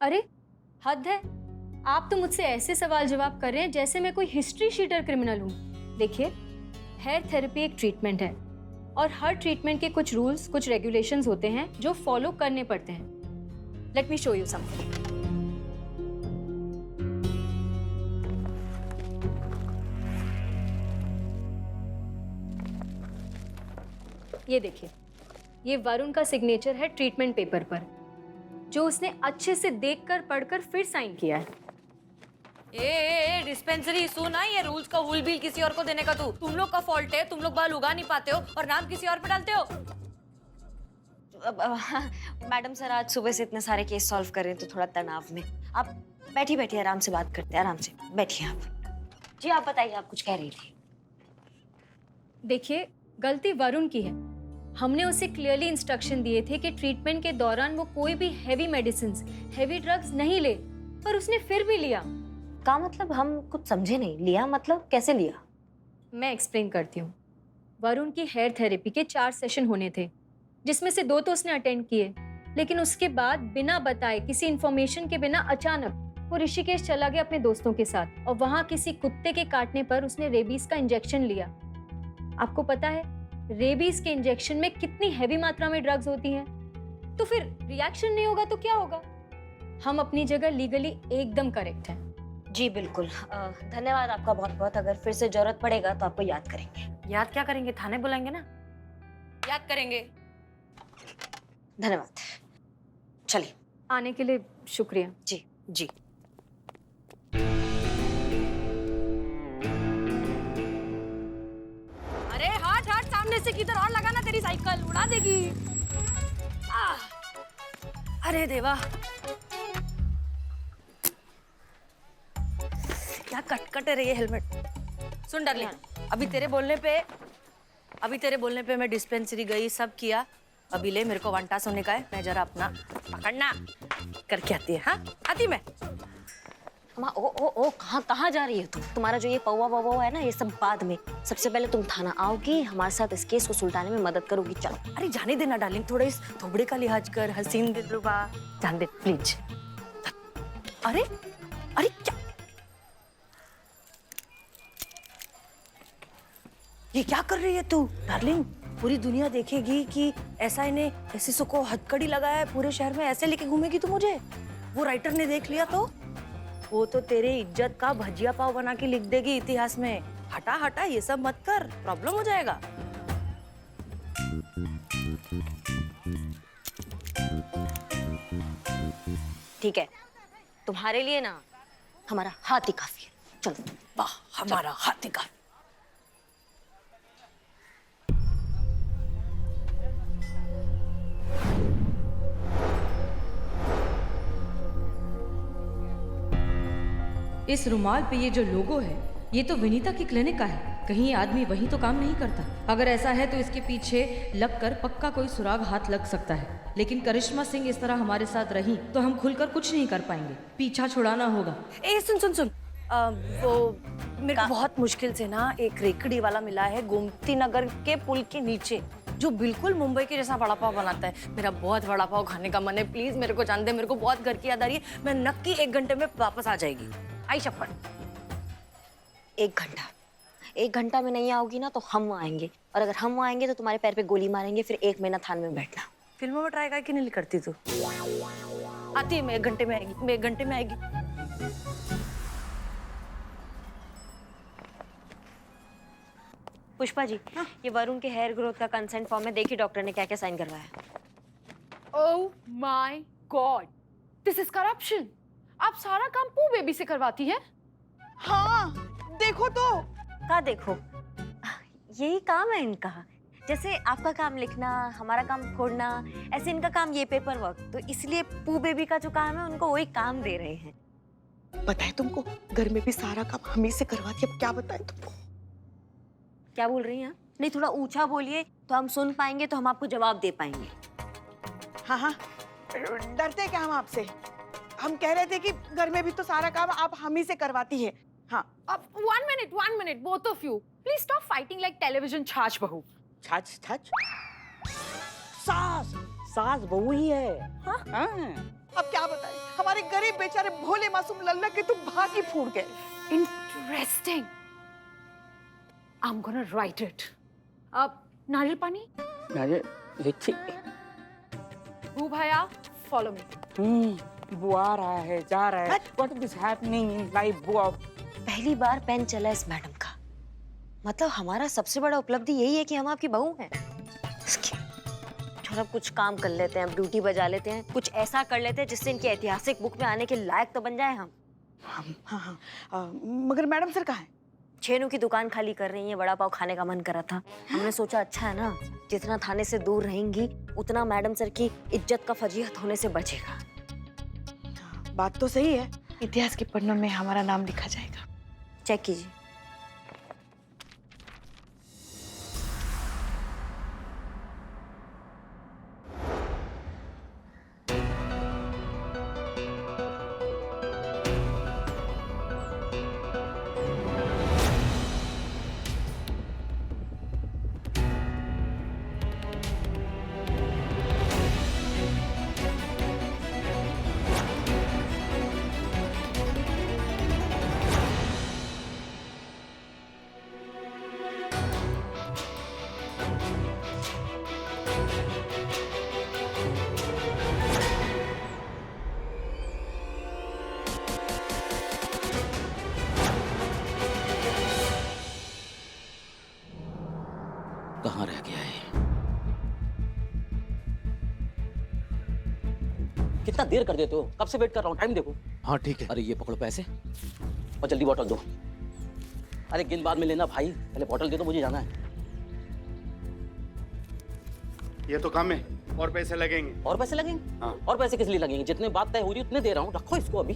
अरे हद है, आप तो मुझसे ऐसे सवाल जवाब कर रहे हैं जैसे मैं कोई हिस्ट्री शीटर क्रिमिनल हूँ। देखिए, हेयर थेरेपी एक ट्रीटमेंट है और हर ट्रीटमेंट के कुछ रूल्स, कुछ रेगुलेशंस होते हैं जो फॉलो करने पड़ते हैं। Let me show you something. ये देखिए, ये वरुण का सिग्नेचर है ट्रीटमेंट पेपर पर, जो उसने अच्छे से देखकर पढ़कर फिर साइन किया है। डिस्पेंसरी सुना, ये रूल्स का वूल बिल किसी और को देने का तुम लोग का फॉल्ट है। तुम लोग बाल उगा नहीं पाते हो और नाम किसी और पे डालते हो। मैडम सर आज सुबह से इतने सारे केस सॉल्व कर रहे हैं तो थोड़ा तनाव में। आप बैठिए बैठिए, आराम से बात करते हैं, आराम से बैठिए आप। जी आप बताइए, आप कुछ कह रही थी। देखिए, गलती वरुण की है। हमने उसे क्लियरली इंस्ट्रक्शन दिए थे कि ट्रीटमेंट के दौरान वो कोई भी हैवी मेडिसिन्स, हैवी ड्रग्स नहीं ले, पर उसने फिर भी लिया। का मतलब हम कुछ समझे नहीं। लिया मतलब कैसे लिया? मैं एक्सप्लेन करती हूँ। वरुण की हेयर थेरेपी के 4 सेशन होने थे, जिसमें से 2 तो उसने अटेंड किए, लेकिन उसके बाद बिना बताए, किसी इंफॉर्मेशन के बिना अचानक वो ऋषिकेश चला गया अपने दोस्तों के साथ और वहां किसी कुत्ते के काटने पर उसने रेबीज का इंजेक्शन लिया। आपको पता है रेबीज के इंजेक्शन में कितनी हैवी मात्रा में ड्रग्स होती हैं, तो फिर रिएक्शन नहीं होगा तो क्या होगा? हम अपनी जगह लीगली एकदम करेक्ट हैं। जी बिल्कुल। धन्यवाद आपका बहुत बहुत। अगर फिर से जरूरत पड़ेगा तो आपको याद करेंगे। याद क्या करेंगे, थाने बुलाएंगे ना। याद करेंगे। धन्यवाद, चलिए। आने के लिए शुक्रिया। जी जी। अरे हट हट, सामने से किधर और लगाना, तेरी साइकिल उड़ा देगी। अरे देवा, क्या कटकट है रे ये हेलमेट। सुन डार्लिंग, अभी तेरे बोलने पे मैं डिस्पेंसरी गई, सब किया। अभी ले, मेरे को वंटास होने का है। मैं जरा अपना पकड़ना करके आती है। हाँ आती मैं। माँ ओ कहाँ जा रही है तुम? तुम्हारा जो ये पौवा ववा है ना, ये सब बाद में। सबसे पहले तुम थाना आओगी, हमारे साथ इस केस को सुलझाने में मदद करोगी। चलो। अरे जाने देना डार्लिंग, थोड़ा इस थोबड़े का लिहाज कर। हसीन दिलरुबा, जान दे प्लीज। अरे अरे क्या ये क्या कर रही है तू डार्लिंग? पूरी दुनिया देखेगी कि ऐसा इन्हें ऐसी को हथकड़ी लगाया है पूरे शहर में, ऐसे लेके घूमेगी तू मुझे। वो राइटर ने देख लिया तो वो तो तेरे इज्जत का भजिया पाव बना के लिख देगी इतिहास में। हटा हटा, ये सब मत कर, प्रॉब्लम हो जाएगा। ठीक है, तुम्हारे लिए ना हमारा हाथ ही काफी है। चलो। वाह, हमारा हाथ ही काफी। इस रुमाल पे ये जो लोगो है, ये तो विनीता की क्लिनिक का है। कहीं ये आदमी वही तो काम नहीं करता? अगर ऐसा है तो इसके पीछे लगकर पक्का कोई सुराग हाथ लग सकता है। लेकिन करिश्मा सिंह इस तरह हमारे साथ रही तो हम खुलकर कुछ नहीं कर पाएंगे। पीछा छुड़ाना होगा। ए सुन सुन सुन, वो मेरे को बहुत मुश्किल से ना एक रेकड़ी वाला मिला है गोमती नगर के पुल के नीचे, जो बिल्कुल मुंबई के जैसा वड़ा पाव बनाता है। मेरा बहुत वड़ा पाव खाने का मन है, प्लीज मेरे को जान दे। मेरे को बहुत घर की याद आ रही है। मैं नक्की 1 घंटे में वापस आ जाएगी, आई शपथ। 1 घंटा में नहीं आओगी ना तो हम आएंगे, और अगर हम आएंगे तो तुम्हारे पैर पे गोली मारेंगे, फिर 1 महीना थाने में बैठना। फिल्मों में ट्राई करके नहीं करती तू? आती है, मैं 1 घंटे में आएगी, मैं 1 घंटे में आएगी। पुष्पा जी, ये वरुण के हेयर ग्रोथ का कंसेंट फॉर्म है। देखिए डॉक्टर ने क्या क्या साइन करवाया। ओह my God, this is corruption. आप सारा काम पू बेबी से करवाती है? हाँ, देखो तो। का देखो, यही काम है इनका। जैसे आपका काम लिखना, हमारा काम फोड़ना, ऐसे इनका काम ये पेपर वर्क। तो इसलिए पू बेबी का जो काम है उनको वही काम दे रहे हैं। पता है तुमको, घर में भी सारा काम हम ही से करवाती है। अब क्या बताएं तुमको? क्या बोल रही हैं आप? नहीं, थोड़ा ऊंचा बोलिए तो हम सुन पाएंगे, तो हम आपको जवाब दे पाएंगे। हाँ हाँ, डरते क्या हम आपसे? हम कह रहे थे कि घर में भी तो सारा काम आप हम ही से करवाती है। हाँ। अब 1 minute, both of you, please stop fighting like television छाछ बहू। छाछ छाछ? सास सास बहू ही है। हाँ? हाँ। अब क्या बताएं, हमारे गरीब बेचारे भोले मासूम लल्ला के तो भाग ही फूट गए। Interesting. I'm gonna write it. अब नारियल पानी? अरे लिखी। बू भैया, follow me. बुआ आ रहा है, जा रहा है। What is happening in life, बुआ? पहली बार पेन चला इस मैडम का। मतलब हमारा सबसे बड़ा उपलब्धि यही है कि हम आपकी बहू हैं। थोड़ा कुछ काम कर लेते हैं, ड्यूटी बजा लेते हैं, कुछ ऐसा कर लेते हैं जिससे इनकी ऐतिहासिक बुक में आने के लायक तो बन जाए हम। हाँ हाँ मगर मैडम सर कहाँ है? छेनू की दुकान खाली कर रही है, वड़ा पाव खाने का मन करा था। हमने सोचा अच्छा है ना, जितना थाने से दूर रहेंगी उतना मैडम सर की इज्जत का फजीहत होने से बचेगा। बात तो सही है, इतिहास के पन्नों में हमारा नाम लिखा जाएगा। चेक कीजिए। कहाँ रह गया है? कितना देर कर देते हो? कब से वेट कर रहा हूँ, टाइम देखो। हाँ ठीक है। अरे ये पकड़ो पैसे और जल्दी बॉटल दो। अरे गिन बाद में लेना भाई, पहले बॉटल दे दो, मुझे जाना है। ये तो कम है, और पैसे लगेंगे। और पैसे लगेंगे? हाँ। और पैसे किस लिए लगेंगे? जितने बात तय हो रही है उतने दे रहा हूँ, रखो इसको अभी।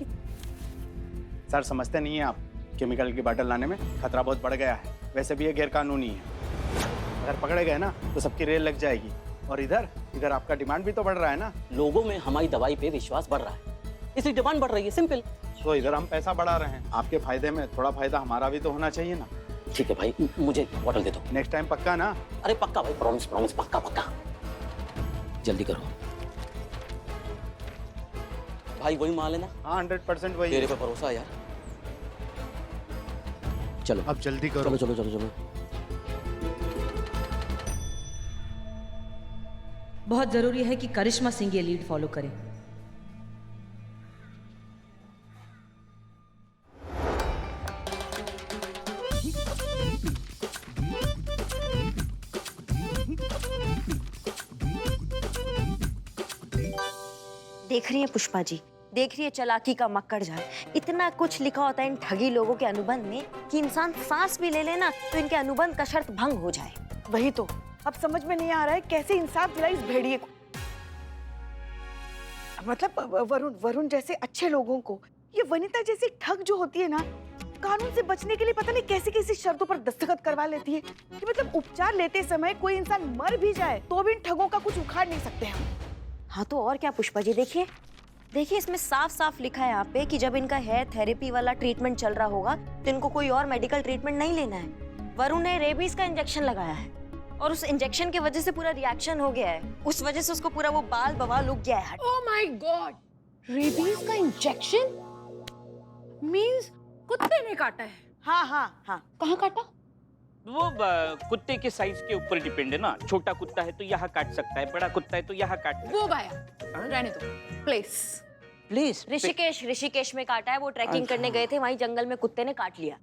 सर समझते नहीं है आप, केमिकल की बॉटल लाने में खतरा बहुत बढ़ गया है। वैसे भी ये गैर कानूनी है, अगर पकड़े गए ना तो सबकी रेल लग जाएगी। और इधर आपका डिमांड भी तो बढ़ रहा है ना। लोगों में हमारी दवाई पे विश्वास बढ़ रहा है, इसलिए डिमांड बढ़ रही है, सिंपल। तो इधर हम पैसा बढ़ा रहे हैं, आपके फायदे में थोड़ा फायदा हमारा भी तो होना चाहिए ना। ठीक है भाई, मुझे बॉटल दे दो। नेक्स्ट टाइम पक्का ना? अरे पक्का भाई, प्रॉमिस प्रॉमिस, पक्का पक्का। जल्दी करो भाई, वही माल है ना? हाँ 100% वही तेरे है। पे भरोसा है यार। चलो अब जल्दी करो। चलो चलो चलो चलो। बहुत जरूरी है कि करिश्मा सिंह ये लीड फॉलो करें। देख रही है पुष्पा जी, देख रही है चालाकी का मक्कड़ जाल। इतना कुछ लिखा होता है इन ठगी लोगों के अनुबंध में कि इंसान सांस भी ले लेना तो इनके अनुबंध का शर्त भंग हो जाए। वही तो, अब समझ में नहीं आ रहा है कैसे इंसाफ दिलाई इस भेड़िए को। मतलब वरुण जैसे अच्छे लोगों को ये वनिता जैसी ठग जो होती है ना, कानून से बचने के लिए पता नहीं कैसी कैसी शर्तों पर दस्तखत करवा लेती है कि मतलब उपचार लेते समय कोई इंसान मर भी जाए तो भी इन ठगों का कुछ उखाड़ नहीं सकते हम। हाँ तो और क्या पुष्पा जी, देखिए देखिए इसमें साफ साफ लिखा है यहाँ पे कि जब इनका हेयर थेरेपी वाला ट्रीटमेंट चल रहा होगा तो इनको कोई और मेडिकल ट्रीटमेंट नहीं लेना है। वरुण ने रेबीज का इंजेक्शन लगाया है और उस इंजेक्शन की वजह से पूरा रिएक्शन हो गया है, उस वजह से उसको पूरा वो बाल बवाल उग गया है। Oh my God! रेबीज का इंजेक्शन? मींस कुत्ते ने काटा है? हाँ हाँ हाँ। कहाँ काटा? वो कुत्ते के साइज के ऊपर डिपेंड है ना। छोटा कुत्ता है तो यहाँ काट सकता है, बड़ा कुत्ता है तो यहाँ काट सकता है। वो भाया, रहने दो, प्लीज। प्लीज। ऋषिकेश में काटा है, वो ट्रैकिंग करने गए थे, वहीं जंगल में कुत्ते ने काट लिया।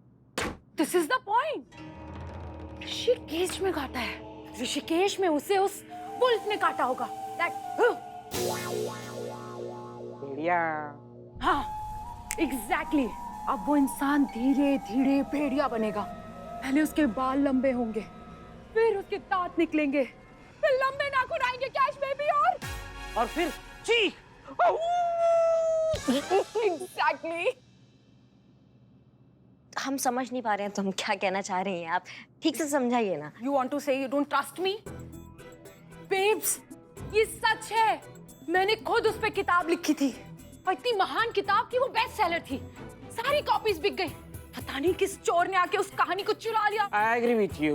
This is the point. Rishikesh में काटा है, ऋषिकेश में उसे उस वुल्फ ने काटा होगा। बढ़िया। हाँ, एग्जैक्टली। अब वो इंसान धीरे धीरे भेड़िया बनेगा। पहले उसके बाल लंबे होंगे, फिर उसके दांत निकलेंगे, फिर लंबे नाखून आएंगे कैश बेबी, और फिर चीख। एग्जैक्टली। हम समझ नहीं पा रहे हैं तुम क्या कहना चाह रही हैं, आप ठीक से समझाइए ना। You want to say you don't trust me? Babes, ये सच है। मैंने खुद उस पे किताब लिखी थी और इतनी महान किताब की वो बेस्ट सेलर थी। सारी कॉपीज बिक गई। पता नहीं किस चोर ने आके उस कहानी को चुरा लिया। I agree with you.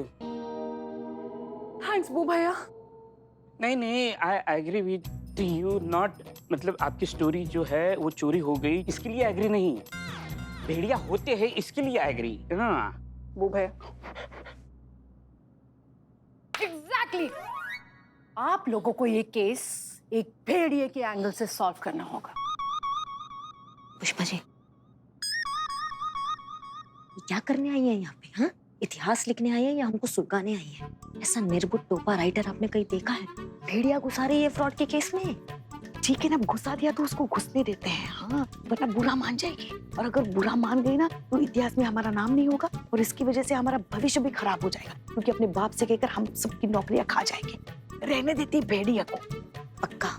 Thanks बू भैया। नहीं नहीं, I agree with you not, मतलब आपकी स्टोरी जो है वो चोरी हो गई इसके लिए एग्री नहीं, भेड़िया होते हैं इसके लिए एग्री है ना। वो भैया एग्जैक्टली आप लोगों को ये केस एक भेड़िए के एंगल से सॉल्व करना होगा। पुष्पा जी, ये क्या करने आई है यहाँ पे? हाँ, इतिहास लिखने आई है या हमको सुलगाने आई है? ऐसा निर्बुद्ध टोपा राइटर आपने कहीं देखा है? भेड़िया घुसा रही है फ्रॉड के केस में। ठीक है ना, घुसा दिया तो उसको घुसने देते हैं, हाँ, वरना बुरा मान जाएगी। और अगर बुरा मान गई ना तो इतिहास में हमारा नाम नहीं होगा और इसकी वजह से हमारा भविष्य भी खराब हो जाएगा, क्योंकि अपने बाप से कहकर हम सबकी नौकरियां खा जाएंगे। रहने देती भेड़िया को। पक्का?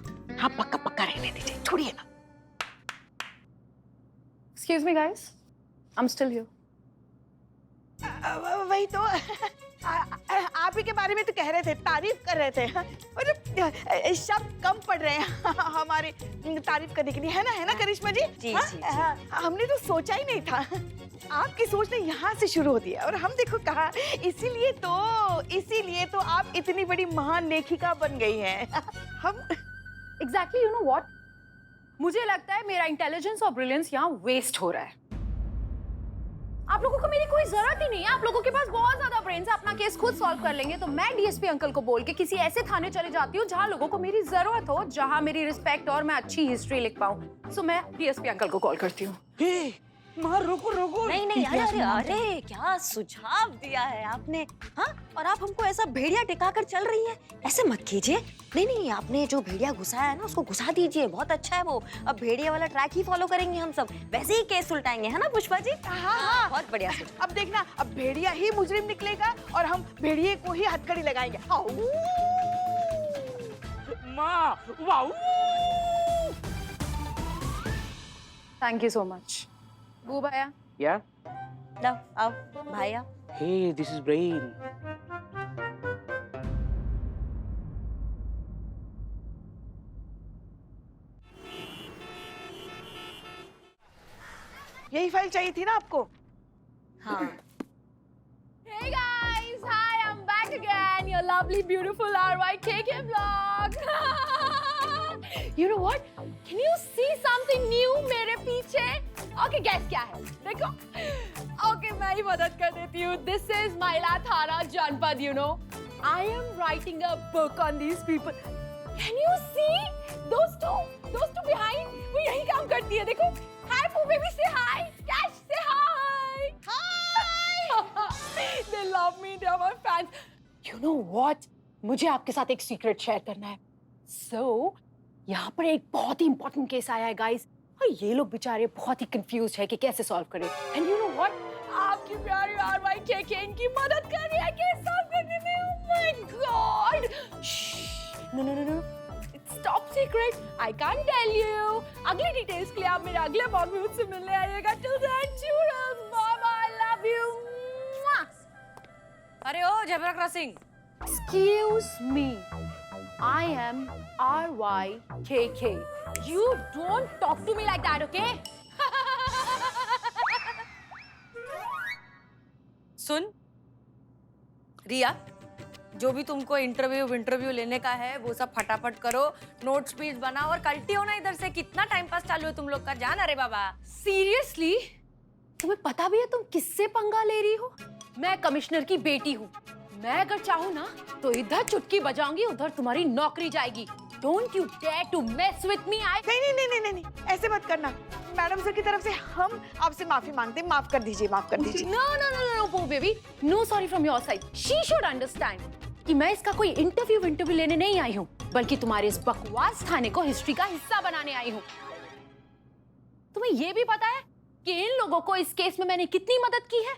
हाँ पक्का पक्का रहने दीजिए, छोड़िए ना। Excuse me guys, I am still here. वही तो आप ही के बारे में तो कह रहे थे, तारीफ कर रहे थे, मतलब शब्द कम पड़ रहे हैं हमारे तारीफ करने के लिए, है ना करिश्मा जी? जी, हाँ? जी, जी। हमने तो सोचा ही नहीं था, आपकी सोच ने यहाँ से शुरू होती है और हम देखो कहा, इसीलिए तो आप इतनी बड़ी महान लेखिका बन गई हैं। हम एग्जैक्टली, यू नो व्हाट, मुझे लगता है मेरा इंटेलिजेंस और ब्रिलियंस यहाँ वेस्ट हो रहा है। आप लोगों को मेरी कोई जरूरत ही नहीं है, आप लोगों के पास बहुत ज्यादा ब्रेन्स है, अपना केस खुद सॉल्व कर लेंगे। तो मैं डीएसपी अंकल को बोल के किसी ऐसे थाने चले जाती हूँ जहाँ लोगों को मेरी जरूरत हो, जहाँ मेरी रिस्पेक्ट और मैं अच्छी हिस्ट्री लिख पाऊँ। सो मैं डीएसपी अंकल को कॉल करती हूँ। माँ रुको रुको, नहीं नहीं, अरे अरे अरे, क्या सुझाव दिया है आपने। हाँ, और आप हमको ऐसा भेड़िया टिकाकर चल रही हैं, ऐसे मत कीजिए। नहीं नहीं, आपने जो भेड़िया घुसाया है ना उसको घुसा दीजिए, बहुत अच्छा है वो। अब भेड़िया वाला ट्रैक ही फॉलो करेंगे हम सब, वैसे ही केस उल्टाएंगे, है ना पुष्पा जी? हाँ, बहुत बढ़िया। अब देखना, अब भेड़िया ही मुजरिम निकलेगा और हम भेड़िए को ही हथकड़ी लगाएंगे। माँ wow, thank you so much. बू भैया, या लो आओ भाया। हे दिस इज ब्रेन। यही फाइल चाहिए थी ना आपको? हाँ, hey guys, hi, I'm back again, your lovely, beautiful RYKK vlog. You know what? Can you see something new मेरे पीछे? Okay, guess क्या है? देखो. Okay, मैं ही मदद कर देती हूँ. This is Mailathara Janpad, you know. I am writing a book on these people. Can you see those two behind? वो यही काम करती है, देखो. Hi, Pooh baby, say hi. Cash, say hi. Hi. They love me. They are my fans. You know what? मुझे आपके साथ एक सीक्रेट शेयर करना है. So, यहाँ पर एक बहुत ही इंपॉर्टेंट केस आया है गाइस, और ये लोग बेचारे बहुत ही कंफ्यूज है कि कैसे सॉल्व करें। एंड यू नो व्हाट, आपकी प्यारी RYKK इनकी मदद कर रही है केस सॉल्व करने में। Oh my god, no no no no, it's top secret, I can't tell you. अगली डिटेल्स के लिए आप मेरे अगले ब्लॉग में मुझसे मिलने आइएगा। Till then, cheers, bye bye, love you. अरे ओ zebra crossing, Excuse me, I am RYKK. You don't talk to me like that, okay? सुन रिया, जो भी तुमको इंटरव्यू लेने का है वो सब फटाफट करो, नोट स्पीच बनाओ और कल्टी हो ना इधर से। कितना टाइम पास चालू है तुम लोग का, जान। अरे बाबा, Seriously? तुम्हें पता भी है तुम किससे पंगा ले रही हो? मैं कमिश्नर की बेटी हूँ। मैं अगर चाहूँ ना तो इधर चुटकी बजाऊंगी, उधर तुम्हारी नौकरी जाएगी। Don't you dare to mess with me. नहीं, ऐसे मत करना। मैडम सर की तरफ से हम आपसे माफी मांगते हैं, माफ कर दीजिए। No, Pooh baby. No sorry from your side. She should understand कि मैं इसका कोई इंटरव्यू लेने नहीं आई हूँ, बल्कि तुम्हारे इस बकवास थाने को हिस्ट्री का हिस्सा बनाने आई हूँ। तुम्हें ये भी पता है कि इन लोगों को इस केस में मैंने कितनी मदद की है?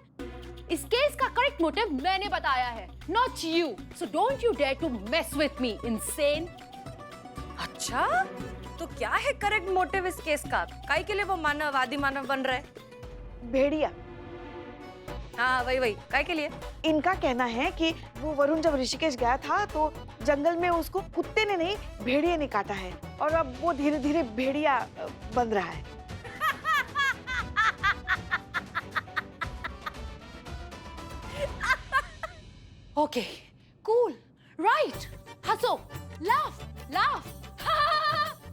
इस केस का करेक्ट मोटिव मैंने बताया है, not you. So don't you dare to mess with me, insane. अच्छा तो क्या है करेक्ट मोटिव इस केस का? काहे के लिए वो मानव आदि मानव बन रहा है? भेड़िया, हाँ वही काहे के लिए? इनका कहना है कि वो वरुण जब ऋषिकेश गया था तो जंगल में उसको कुत्ते ने नहीं, भेड़िए ने काटा है, और अब वो धीरे धीरे भेड़िया बन रहा है। Okay, cool, right. हंसो, laugh laugh.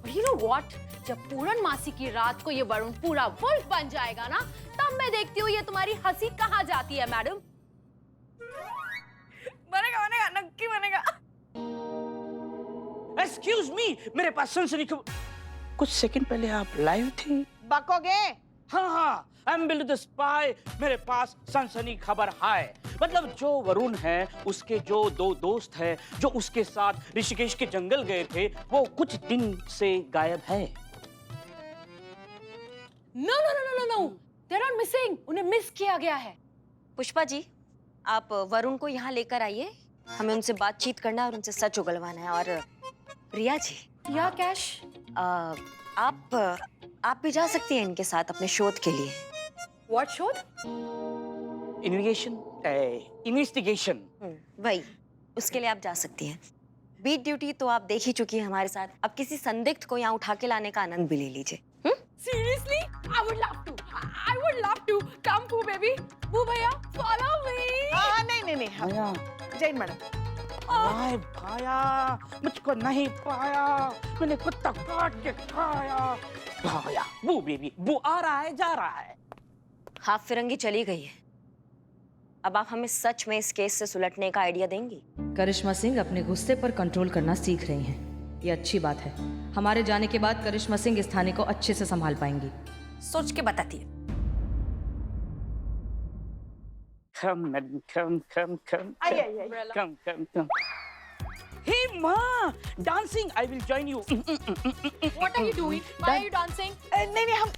You know what? जब पूर्णमासी की रात को ये वरुण पूरा वुल्फ बन जाएगा ना, तब मैं देखती हूँ ये तुम्हारी हंसी कहाँ जाती है मैडम। बनेगा बनेगा, नक्की बनेगा। एक्सक्यूज मी, मेरे पास सनसनी खबर। कुछ सेकंड पहले आप लाइव थे। बकोगे? हाँ, आई एम बिल्ली द स्पाई। मेरे पास सनसनी खबर है। मतलब जो वरुण है, उसके जो दो दोस्त हैं, जो उसके साथ ऋषिकेश के जंगल गए थे, वो कुछ दिन से गायब है। No no no no no, they are missing. उन्हें मिस किया गया है। पुष्पा जी, आप वरुण को यहाँ लेकर आइए, हमें उनसे बातचीत करना है और उनसे सच उगलवाना है। और रिया जी, या कैश, आप भी जा सकती हैं इनके साथ अपने शोध के लिए। व्हाट शोध? इन्वेस्टिगेशन। वही, उसके लिए आप जा सकती हैं। बीट ड्यूटी तो आप देख ही चुकी है हमारे साथ, अब किसी संदिग्ध को यहाँ उठा के लाने का आनंद भी ले लीजिए। Seriously? I would love to. I would love to. Come, Pooh baby. Pooh भैया, follow me. हाँ, नहीं, भाया, जैन मैडम। वाह भाया, मुझको नहीं पाया, मैंने कुत्ता काट के खाया। भाया, वो बेबी, वो आ रहा है, जा रहा है। हाफ फिरंगी चली गई है, अब आप हमें सच में इस केस से सुलटने का आइडिया देंगी? करिश्मा सिंह अपने गुस्से पर कंट्रोल करना सीख रही हैं। ये अच्छी बात है। हमारे जाने के बाद करिश्मा सिंह इस थाने को अच्छे से संभाल पाएंगी। सोच के बताती है। Come, madam, come. I. Come. Hey, Ma, dancing. I will join you. What are you doing? Why are you dancing? नहीं, हम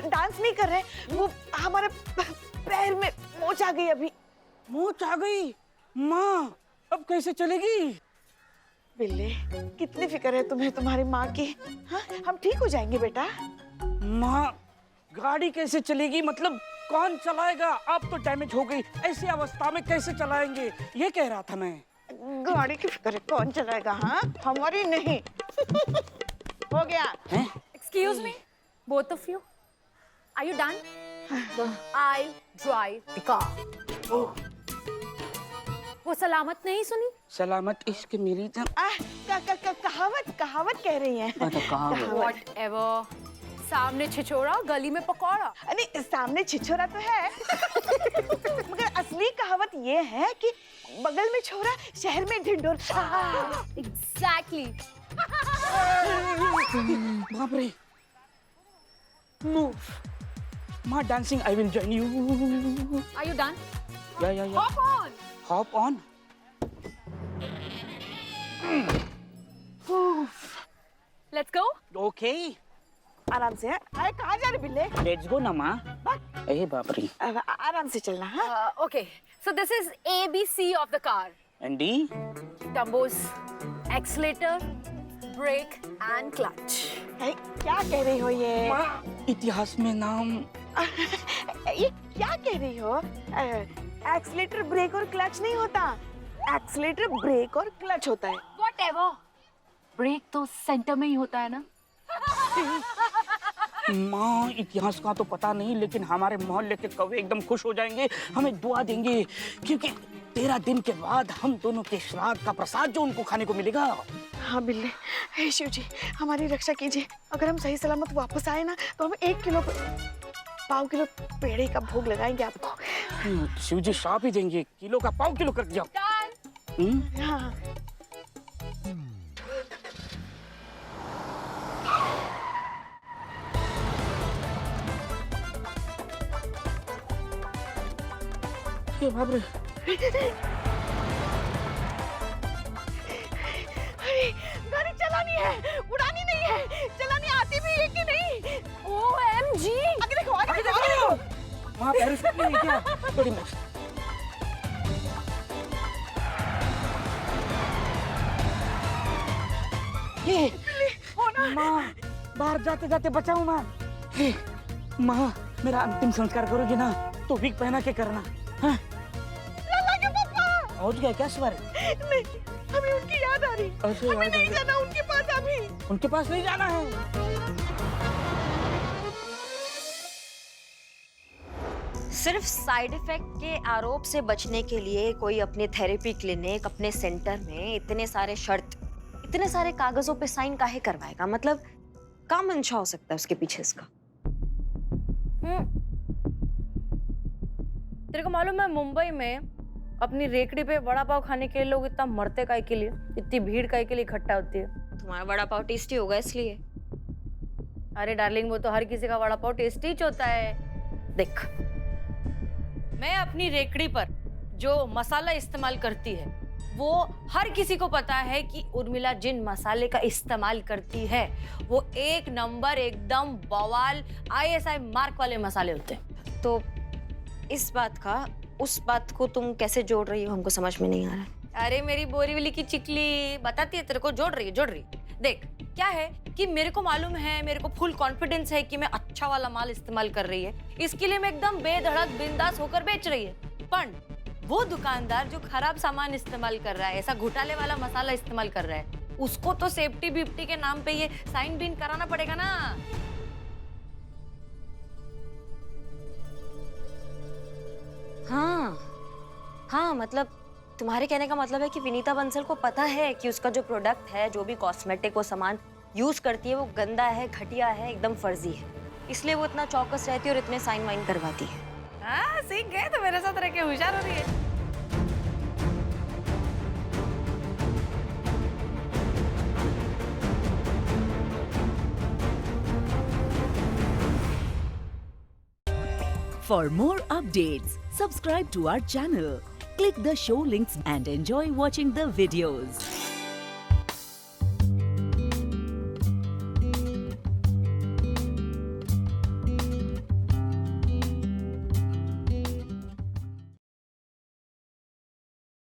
डांस नहीं कर रहे, वो हमारे पैर में मोच आ गई अभी। मोच आ गई? माँ, अब कैसे चलेगी? बिल्ले, कितनी फिक्र है तुम्हें तुम्हारी माँ की? हाँ, हम ठीक हो जाएंगे बेटा। माँ, गाड़ी कैसे चलेगी? मतलब कौन चलाएगा? आप तो डैमेज हो गई, ऐसी अवस्था में कैसे चलाएंगे? ये कह रहा था मैं। गाड़ी की फिक्र है, कौन चलाएगा? हाँ, हमारी नहीं। हो गया। Excuse me, both of you. Are you done? I drive the car. वो सलामत नहीं सुनी? सलामत इश्क मेरी जान। कहावत कह रही है। Whatever. सामने छिछोरा, गली में पकौड़ा। नहीं, सामने छिछोरा तो है, मगर असली कहावत ये है कि बगल में छोरा, शहर में ढिंढोरा। Exactly. बाप रे। Move. Ma dancing, I will join you. Are you done? Yeah. Hop on. Hop on. Let's go. Okay. आराम से। अरे कहाँ जा रहे बिल्ले? Let's go ना माँ। अरे बाप रे। आराम से चलना। हाँ। Okay. So this is ABC of the car. And D? Tumbos, accelerator, brake and clutch. क्या कह रही हो ये? माँ, इतिहास में नाम। ये क्या कह रही हो? एक्सीलेटर, ब्रेक और क्लच नहीं होता, एक्सीलेटर, ब्रेक और क्लच होता है। Whatever. ब्रेक तो सेंटर में ही होता है ना? माँ, इतिहास का तो पता नहीं, लेकिन हमारे मोहल्ले के कौवे एकदम खुश हो जाएंगे, हमें दुआ देंगे, क्योंकि 13 दिन के बाद हम दोनों के श्राद्ध का प्रसाद जो उनको खाने को मिलेगा। हाँ बिल्ले, हे शिव जी, हमारी रक्षा कीजिए। अगर हम सही सलामत वापस आए ना, तो हम 1 किलो, 1.5 किलो पेड़े का भोग लगाएंगे आपको। शिव जी श्राप ही देंगे, किलो का 1.5 किलो कर दिया। हाँ। ये बाप रे। अरे गाड़ी चलानी है, उड़ानी नहीं है। चलानी आती भी है कि नहीं? OMG! आगे देखो, आगे देखो। वहाँ पैराशूट नहीं है क्या? बड़ी मस्त। ये माँ, बाहर जाते जाते बचाऊं माँ। माँ, मेरा अंतिम संस्कार करोगे ना, तो विग पहना के करना। हाँ? और क्या क्या सवार? नहीं, हमें उनकी याद आ रही। हमें नहीं जाना उनके पास अभी। उनके पास नहीं जाना है। सिर्फ साइड इफेक्ट के आरोप से बचने के लिए कोई अपने थेरेपी क्लिनिक, अपने सेंटर में इतने सारे शर्त, इतने सारे कागजों पे साइन काहे करवाएगा? मतलब क्या मंशा हो सकता है उसके पीछे इसका? तेरे को मालूम है मुंबई में अपनी रेकड़ी पे वड़ा पाव खाने के लिए लोग इतना मरते काहे के लिए, इतनी भीड़ काहे के लिए इकट्ठा होती है? तुम्हारा वड़ा पाव टेस्टी होगा इसलिए। अरे डार्लिंग, वो तो हर किसी का वड़ा पाव टेस्टी ही होता है। देख, मैं अपनी रेकड़ी पर जो मसाला इस्तेमाल करती है वो हर किसी को पता है कि उर्मिला जिन मसाले का इस्तेमाल करती है वो 1 नंबर एकदम बवाल ISI मार्क वाले मसाले होते हैं। तो इस बात का उस बात को तुम कैसे जोड़ रही हो, हमको समझ में नहीं आ रहा है। अरे मेरी बोरीवली की चिकली बताती है तेरे को, जोड़ रही। देख क्या है कि मेरे को मालूम है, मेरे को फुल कॉन्फिडेंस है कि मैं अच्छा वाला माल इस्तेमाल कर रही है, इसके लिए मैं एकदम बेधड़क बिंदास होकर बेच रही है। पर वो दुकानदार जो खराब सामान इस्तेमाल कर रहा है, ऐसा घोटाले वाला मसाला इस्तेमाल कर रहा है, उसको तो सेफ्टी बिफ्टी के नाम पे ये साइन बीन कराना पड़ेगा ना। हाँ, मतलब तुम्हारे कहने का मतलब है कि विनीता बंसल को पता है कि उसका जो प्रोडक्ट है, जो भी कॉस्मेटिक वो सामान यूज करती है, वो गंदा है, घटिया है, एकदम फर्जी है, इसलिए वो इतना चौकस रहती है और इतने साइन वाइन करवाती है। हाँ, सीख गए तो मेरे साथ रह के होशियार हो रही है। For more updates, subscribe to our channel, click the show links and enjoy watching the videos.